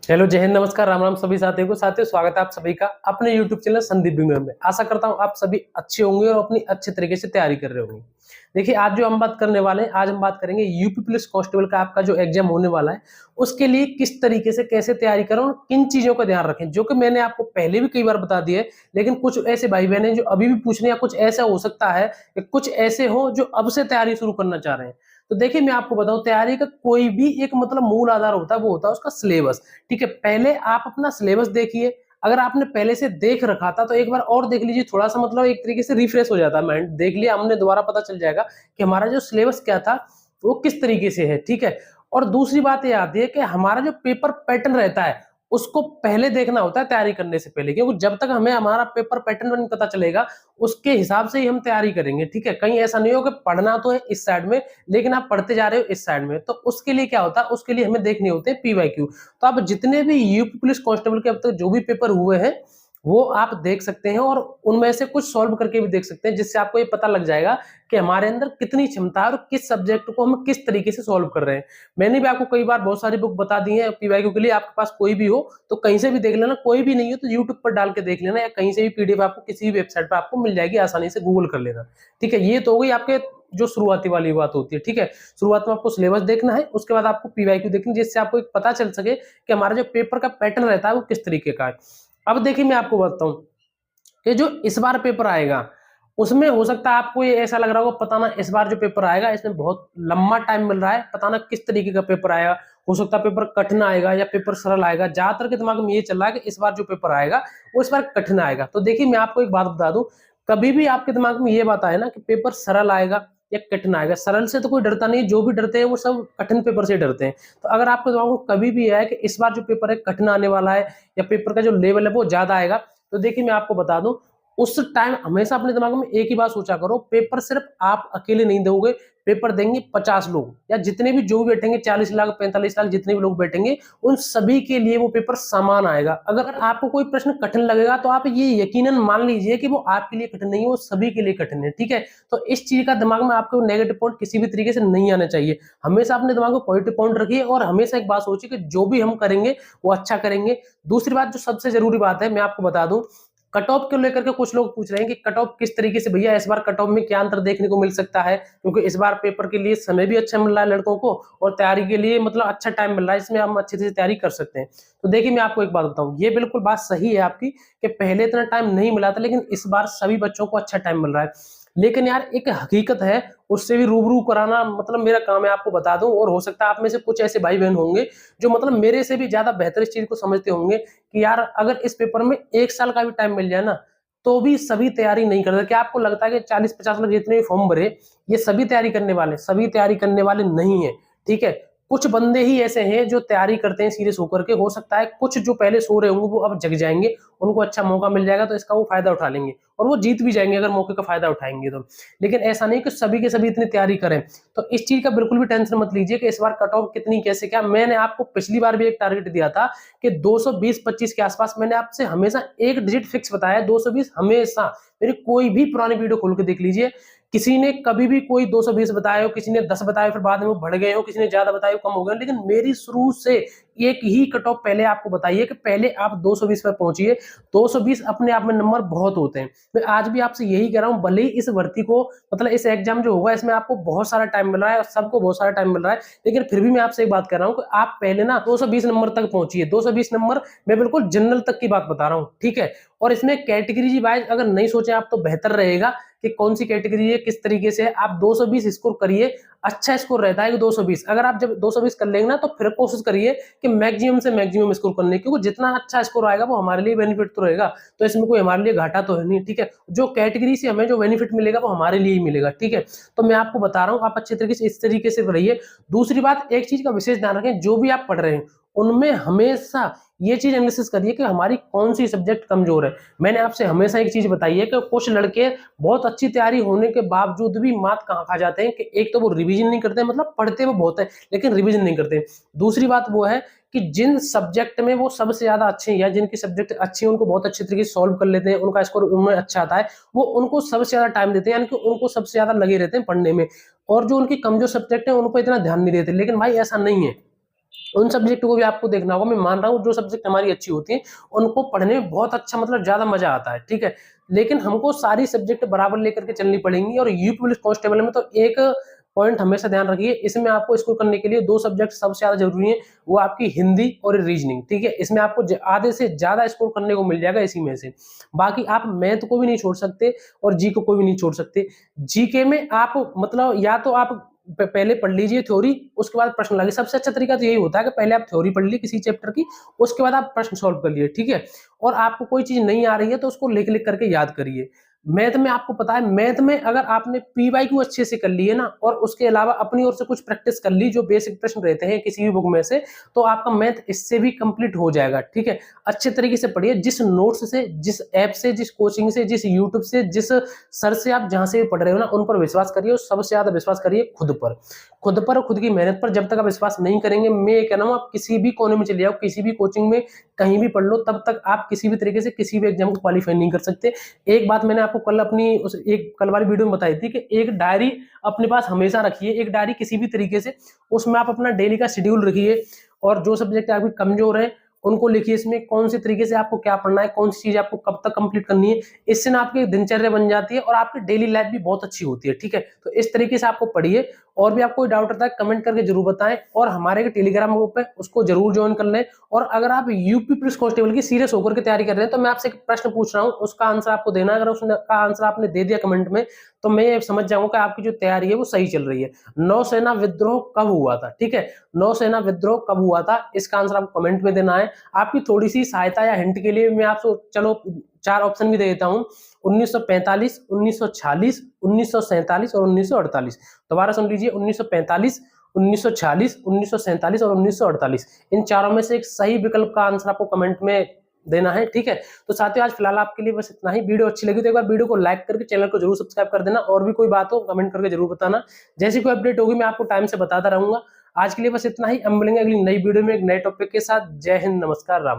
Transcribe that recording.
चलो जय हिंद, नमस्कार, राम राम सभी साथियों को। साथियों, स्वागत है आप सभी का अपने YouTube चैनल संदीप बिंगम में। आशा करता हूं आप सभी अच्छे होंगे और अपनी अच्छे तरीके से तैयारी कर रहे होंगे। देखिए, आज जो हम बात करने वाले हैं, आज हम बात करेंगे यूपी पुलिस कांस्टेबल का आपका जो एग्जाम होने वाला है, उसके लिए किस तरीके से कैसे तैयारी करें और किन चीजों का ध्यान रखें, जो कि मैंने आपको पहले भी कई बार बता दिया है। लेकिन कुछ ऐसे भाई बहन हैं जो अभी भी पूछ रहे हैं, या कुछ ऐसा हो सकता है कि कुछ ऐसे हो जो अब से तैयारी शुरू करना चाह रहे हैं। तो देखिए, मैं आपको बताऊं, तैयारी का कोई भी एक मतलब मूल आधार होता है, वो होता है उसका सिलेबस। ठीक है, पहले आप अपना सिलेबस देखिए। अगर आपने पहले से देख रखा था तो एक बार और देख लीजिए, थोड़ा सा मतलब एक तरीके से रिफ्रेश हो जाता है माइंड। देख लिया हमने, दोबारा पता चल जाएगा कि हमारा जो सिलेबस क्या था, वो किस तरीके से है। ठीक है, और दूसरी बात ये आती है कि हमारा जो पेपर पैटर्न रहता है, उसको पहले देखना होता है तैयारी करने से पहले, क्योंकि जब तक हमें हमारा पेपर पैटर्न नहीं पता चलेगा, उसके हिसाब से ही हम तैयारी करेंगे। ठीक है, कहीं ऐसा नहीं हो कि पढ़ना तो है इस साइड में, लेकिन आप पढ़ते जा रहे हो इस साइड में। तो उसके लिए क्या होता है, उसके लिए हमें देखने होते हैं पीवाईक्यू। तो आप जितने भी यूपी पुलिस कांस्टेबल के अब तक जो भी पेपर हुए हैं, वो आप देख सकते हैं, और उनमें से कुछ सॉल्व करके भी देख सकते हैं, जिससे आपको ये पता लग जाएगा कि हमारे अंदर कितनी क्षमता है और किस सब्जेक्ट को हम किस तरीके से सॉल्व कर रहे हैं। मैंने भी आपको कई बार बहुत सारी बुक बता दी है पीवाईक्यू के लिए। आपके पास कोई भी हो तो कहीं से भी देख लेना, कोई भी नहीं हो तो यूट्यूब पर डाल के देख लेना, या कहीं से भी पीडीएफ आपको किसी भी वेबसाइट पर आपको मिल जाएगी, आसानी से गूगल कर लेना। ठीक है, ये तो हो गई आपके जो शुरुआती वाली बात होती है। ठीक है, शुरुआत में आपको सिलेबस देखना है, उसके बाद आपको पीवाईक्यू देखना, जिससे आपको एक पता चल सके कि हमारा जो पेपर का पैटर्न रहता है वो किस तरीके का है। अब देखिए, मैं आपको बताता हूँ कि जो इस बार पेपर आएगा, उसमें हो सकता है आपको ये ऐसा लग रहा होगा, पता ना इस बार जो पेपर आएगा इसमें बहुत लंबा टाइम मिल रहा है, पता ना किस तरीके का पेपर आएगा। हो सकता है पेपर कठिन आएगा या पेपर सरल आएगा। ज्यादातर के दिमाग में ये चल रहा है कि इस बार जो पेपर आएगा वो इस बार कठिन आएगा। तो देखिए, मैं आपको एक बात बता दूं, कभी भी आपके दिमाग में ये बात आए ना कि पेपर सरल आएगा या कठिन आएगा, सरल से तो कोई डरता नहीं, जो भी डरते हैं वो सब कठिन पेपर से डरते हैं। तो अगर आपके दिमाग में कभी भी आए कि इस बार जो पेपर है कठिन आने वाला है, या पेपर का जो लेवल है वो ज्यादा आएगा, तो देखिए मैं आपको बता दूं, उस टाइम हमेशा अपने दिमाग में एक ही बात सोचा करो, पेपर सिर्फ आप अकेले नहीं दोगे, पेपर देंगे 50 लोग, या जितने भी जो भी बैठेंगे, 40 लाख 45 लाख जितने भी लोग बैठेंगे, उन सभी के लिए वो पेपर समान आएगा। अगर आपको कोई प्रश्न कठिन लगेगा तो आप ये यकीनन मान लीजिए कि वो आपके लिए कठिन नहीं है, वो सभी के लिए कठिन है। ठीक है, तो इस चीज का दिमाग में आपको नेगेटिव पॉइंट किसी भी तरीके से नहीं आना चाहिए। हमेशा अपने दिमाग में पॉजिटिव पॉइंट रखिए, और हमेशा एक बात सोचिए कि जो भी हम करेंगे वो अच्छा करेंगे। दूसरी बात, जो सबसे जरूरी बात है, मैं आपको बता दूं, कट ऑफ को लेकर के कुछ लोग पूछ रहे हैं कि कट ऑफ किस तरीके से, भैया इस बार कट ऑफ में क्या अंतर देखने को मिल सकता है, क्योंकि इस बार पेपर के लिए समय भी अच्छा मिल रहा है लड़कों को, और तैयारी के लिए मतलब अच्छा टाइम मिल रहा है, इसमें हम अच्छे से तैयारी कर सकते हैं। तो देखिए, मैं आपको एक बात बताऊं, ये बिल्कुल बात सही है आपकी कि पहले इतना टाइम नहीं मिला था, लेकिन इस बार सभी बच्चों को अच्छा टाइम मिल रहा है। लेकिन यार, एक हकीकत है, उससे भी रूबरू कराना मतलब मेरा काम है, आपको बता दूं। और हो सकता है आप में से कुछ ऐसे भाई बहन होंगे जो मतलब मेरे से भी ज्यादा बेहतर इस चीज को समझते होंगे कि यार, अगर इस पेपर में 1 साल का भी टाइम मिल जाए ना, तो भी सभी तैयारी नहीं करते। क्या आपको लगता है कि 40-50 लोग जितने भी फॉर्म भरे, ये सभी तैयारी करने वाले? सभी तैयारी करने वाले नहीं है। ठीक है, कुछ बंदे ही ऐसे हैं जो तैयारी करते हैं सीरियस होकर के। हो सकता है कुछ जो पहले सो रहे होंगे वो अब जग जाएंगे, उनको अच्छा मौका मिल जाएगा तो इसका वो फायदा उठा लेंगे, और वो जीत भी जाएंगे अगर मौके का फायदा उठाएंगे तो। लेकिन ऐसा नहीं कि सभी के सभी इतनी तैयारी करें। तो इस चीज का बिल्कुल भी टेंशन मत लीजिए कि इस बार कट ऑफ कितनी कैसे क्या। मैंने आपको पिछली बार भी एक टारगेट दिया था कि 220-25 के आसपास। मैंने आपसे हमेशा एक डिजिट फिक्स बताया, 220 हमेशा। मेरी कोई भी पुरानी वीडियो खोल के देख लीजिए, किसी ने कभी भी कोई 220 बताया हो, किसी ने 10 बताया, फिर बाद में वो बढ़ गए हो, किसी ने ज्यादा बताया कम हो गए, लेकिन मेरी शुरू से एक ही कट ऑफ पहले आपको बताइए कि पहले आप 220 पर पहुंचिए। 220 अपने आप में नंबर बहुत होते हैं। मैं आज भी आपसे यही कह रहा हूं, भले ही इस भर्ती को मतलब इस एग्जाम जो होगा इसमें आपको बहुत सारा टाइम मिल रहा है, सबको बहुत सारा टाइम मिल रहा है, लेकिन फिर भी मैं आपसे एक बात कर रहा हूं कि आप पहले ना 220 नंबर तक पहुंचिए। 220 नंबर, मैं बिल्कुल जनरल तक की बात बता रहा हूं। ठीक है, और इसमें कैटेगरी वाइज अगर नहीं सोचे आप तो बेहतर रहेगा कि कौन सी कैटेगरी है, किस तरीके से आप 220 स्कोर करिए। अच्छा स्कोर रहता है कि 220, अगर आप जब 220 कर लेंगे ना, तो फिर कोशिश करिए कि मैक्सिमम से मैक्सिमम स्कोर करने की, क्योंकि जितना अच्छा स्कोर आएगा वो हमारे लिए बेनिफिट तो रहेगा। तो इसमें कोई हमारे लिए घाटा तो है नहीं। ठीक है, जो कैटेगरी से हमें जो बेनिफिट मिलेगा वो हमारे लिए ही मिलेगा। ठीक है, तो मैं आपको बता रहा हूँ, आप अच्छे तरीके से इस तरीके से रहिए। दूसरी बात, एक चीज का विशेष ध्यान रखें, जो भी आप पढ़ रहे हैं उनमें हमेशा ये चीज एनालिसिस करिए कि हमारी कौन सी सब्जेक्ट कमजोर है। मैंने आपसे हमेशा एक चीज बताई है कि कुछ लड़के बहुत अच्छी तैयारी होने के बावजूद भी मात कहां खा जाते हैं कि एक तो वो रिवीजन नहीं करते, मतलब पढ़ते वो बहुत है लेकिन रिवीजन नहीं करते। दूसरी बात वो है कि जिन सब्जेक्ट में वो सबसे ज्यादा अच्छे हैं, या जिनकी सब्जेक्ट अच्छी है, उनको बहुत अच्छे तरीके से सॉल्व कर लेते हैं, उनका स्कोर उनमें अच्छा आता है, वो उनको सबसे ज्यादा टाइम देते हैं, यानी कि उनको सबसे ज्यादा लगे रहते हैं पढ़ने में। और जो उनकी कमजोर सब्जेक्ट है उनको इतना ध्यान नहीं देते। लेकिन भाई ऐसा नहीं है, उन सब्जेक्ट को भी आपको देखना होगा। मैं मान रहा हूँ जो सब्जेक्ट हमारी अच्छी होती है उनको पढ़ने में बहुत अच्छा मतलब ज्यादा मजा आता है, ठीक है। लेकिन हमको सारी सब्जेक्ट बराबर लेकर के चलनी पड़ेंगी। और यूपी पुलिस कांस्टेबल में तो एक पॉइंट हमेशा ध्यान रखिए, इसमें आपको स्कोर करने के लिए 2 सब्जेक्ट सबसे ज्यादा जरूरी है, वो आपकी हिंदी और रीजनिंग, ठीक है। इसमें आपको आधे से ज्यादा स्कोर करने को मिल जाएगा इसी में से। बाकी आप मैथ को भी नहीं छोड़ सकते और जी को भी नहीं छोड़ सकते। जीके में आप मतलब या तो आप पहले पढ़ लीजिए थ्योरी, उसके बाद प्रश्न लाइए। सबसे अच्छा तरीका तो यही होता है कि पहले आप थ्योरी पढ़ लीजिए किसी चैप्टर की, उसके बाद आप प्रश्न सॉल्व कर लिए, ठीक है। और आपको कोई चीज नहीं आ रही है तो उसको लिख लिख करके याद करिए। मैथ में आपको पता है, मैथ में अगर आपने पीवाईक्यू अच्छे से कर लिए ना और उसके अलावा अपनी ओर से कुछ प्रैक्टिस कर ली, जो बेसिक प्रश्न रहते हैं किसी भी बुक में से, तो आपका मैथ इससे भी कंप्लीट हो जाएगा, ठीक है। अच्छे तरीके से पढ़िए, जिस नोट्स से, जिस ऐप से, जिस कोचिंग से, जिस यूट्यूब से, जिस सर से आप जहां से भी पढ़ रहे हो ना, उन पर विश्वास करिए। और सबसे ज्यादा विश्वास करिए खुद पर, खुद पर और खुद की मेहनत पर। जब तक आप विश्वास नहीं करेंगे, मैं ये कह रहा हूं, आप किसी भी कोने में चले जाओ, किसी भी कोचिंग में कहीं भी पढ़ लो, तब तक आप किसी भी तरीके से किसी भी एग्जाम को क्वालिफाई नहीं कर सकते। एक बात मैंने आपको कल अपनी उस एक कल वाली वीडियो में बताई थी कि एक डायरी अपने पास हमेशा रखिए, एक डायरी किसी भी तरीके से, उसमें आप अपना डेली का शेड्यूल रखिए और जो सब्जेक्ट आपके कमजोर है उनको लिखिए। इसमें कौन से तरीके से आपको क्या पढ़ना है, कौन सी चीज आपको कब तक कंप्लीट करनी है। इससे ना आपकी दिनचर्या बन जाती है और आपकी डेली लाइफ भी बहुत अच्छी होती है, ठीक है। तो इस तरीके से आपको पढ़िए। और भी आपको कोई डाउट रहता है कमेंट करके जरूर बताएं। और हमारे टेलीग्राम ग्रुप है उसको जरूर ज्वाइन कर लें। और अगर आप यूपी पुलिस कांस्टेबल की सीरियस होकर के तैयारी कर रहे हैं तो मैं आपसे एक प्रश्न पूछ रहा हूं, उसका आंसर आपको देना है। अगर उसका आंसर आपने दे दिया कमेंट में तो मैं समझ जाऊंगा कि आपकी जो तैयारी है वो सही चल रही है। नौसेना विद्रोह कब हुआ था, ठीक है, नौसेना विद्रोह कब हुआ था, इसका आंसर आपको कमेंट में देना है। आपकी थोड़ी सी सहायता या हिंट के लिए मैं आपको चलो 4 ऑप्शन भी दे देता हूं, 1945, 1946, 1947 और 1948। दोबारा सुन लीजिए, 1945, 1946, 1947 और 1948। इन चारों में से एक सही विकल्प का आंसर आपको कमेंट में देना है, ठीक है। तो साथियों आज फिलहाल आपके लिए बस इतना ही। वीडियो अच्छी लगी तो एक बार वीडियो को लाइक करके चैनल को जरूर सब्सक्राइब कर देना। और भी कोई बात हो कमेंट करके जरूर बताना। जैसी कोई अपडेट होगी मैं आपको टाइम से बताता रहूंगा। आज के लिए बस इतना ही। हम मिलेंगे अगली नई वीडियो में एक नए टॉपिक के साथ। जय हिंद, नमस्कार, राम।